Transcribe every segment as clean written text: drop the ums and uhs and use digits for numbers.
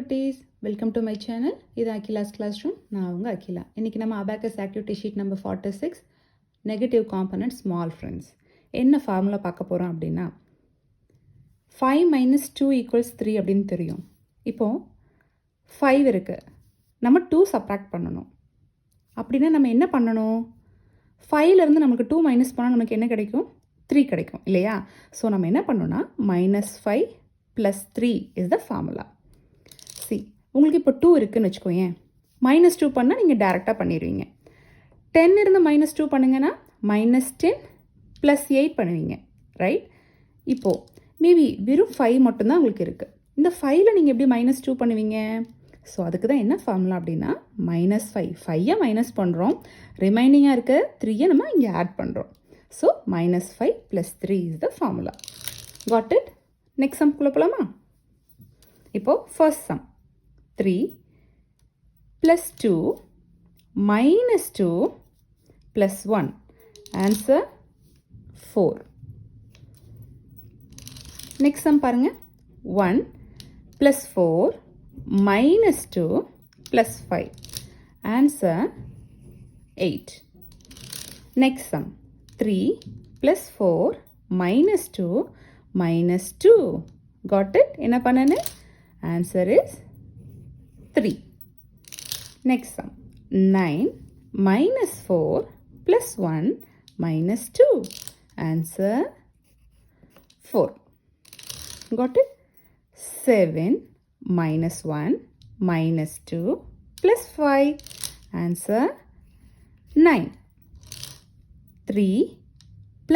குட்டீஸ், welcome to my channel. இது Akila's class room. நான் அவங்க அகிலா. இன்றைக்கி நம்ம abacus activity sheet number 46 negative component small friends என்ன ஃபார்முலா பார்க்க போகிறோம் அப்படின்னா 5 மைனஸ் 2 ஈக்குவல்ஸ் 3 அப்படின்னு தெரியும். இப்போது 5 இருக்குது, நம்ம 2 சப்ராக்ட் பண்ணணும். அப்படின்னா நம்ம என்ன பண்ணணும்? 5லேருந்து நமக்கு 2 மைனஸ் பண்ணால் நமக்கு என்ன கிடைக்கும்? 3 கிடைக்கும் இல்லையா? ஸோ நம்ம என்ன பண்ணோன்னா -5 + 3 இஸ் த ஃபார்முலா. சி, உங்களுக்கு இப்போ 2 இருக்குதுன்னு வச்சுக்கோங்க. -2 பண்ணால் நீங்கள் டேரெக்டாக பண்ணிடுவீங்க. 10 இருந்து -2 பண்ணுங்கன்னா -10 + 8 பண்ணுவீங்க, ரைட்? இப்போது மேபி வெறும் 5 மட்டும்தான் உங்களுக்கு இருக்குது. இந்த 5ல் நீங்கள் எப்படி -2 பண்ணுவீங்க? ஸோ அதுக்கு தான் என்ன ஃபார்முலா அப்படின்னா -5. 5ஐ மைனஸ் பண்ணுறோம், ரிமைனிங்காக இருக்க 3ஐ நம்ம இங்கே ஆட் பண்ணுறோம். So -5 + 3 is the formula. Got it? Next சம்குள்ளே போகலாமா? இப்போது first sum 3 + 2 - 2 + 1. Answer 4. Next sum பாருங்கள். 1 + 4 - 2 + 5. Answer 8. Next sum 3 + 4 - 2 - 2. Got it? என்ன பண்ணனு? Answer is 3. Next sum 9 - 4 + 1 - 2. Answer 4. Got it? 7 - 1 - 2 + 5. Answer 9. 3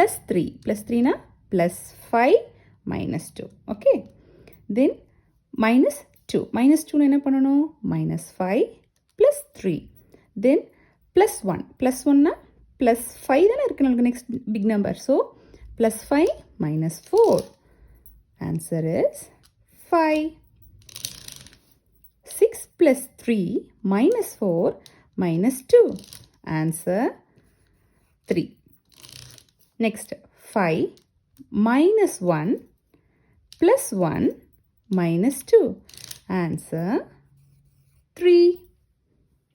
+ 3 + 3 na +5 - 2. Okay. Then -2. -2 என்ன பண்ணணும்? -5 + 3. Then +1. +1 na +5 தானே இருக்கு நமக்கு next big number. So +5 - 4. Answer is 5. 6 + 3 - 4 - 2. Answer 3. Next 5 - 1 + 1 - 2. Answer 3.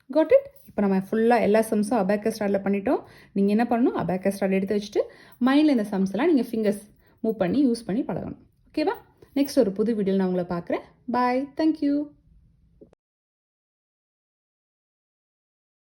Got it? இப்போ நம்ம ஃபுல்லாக எல்லா சம்ஸும் அபாக்கஸ் ஸ்டார்டில் பண்ணிட்டோம். நீங்கள் என்ன பண்ணணும்? அபாக்கஸ் ஸ்டார்ட் எடுத்து வச்சுட்டு மைண்டில் இந்த சம்ஸ் எல்லாம் நீங்கள் ஃபிங்கர்ஸ் மூவ் பண்ணி யூஸ் பண்ணி பழகணும். ஓகேவா? நெக்ஸ்ட் ஒரு புது வீடியோவில் நான் உங்களை பார்க்குறேன். பாய். தேங்க்யூ.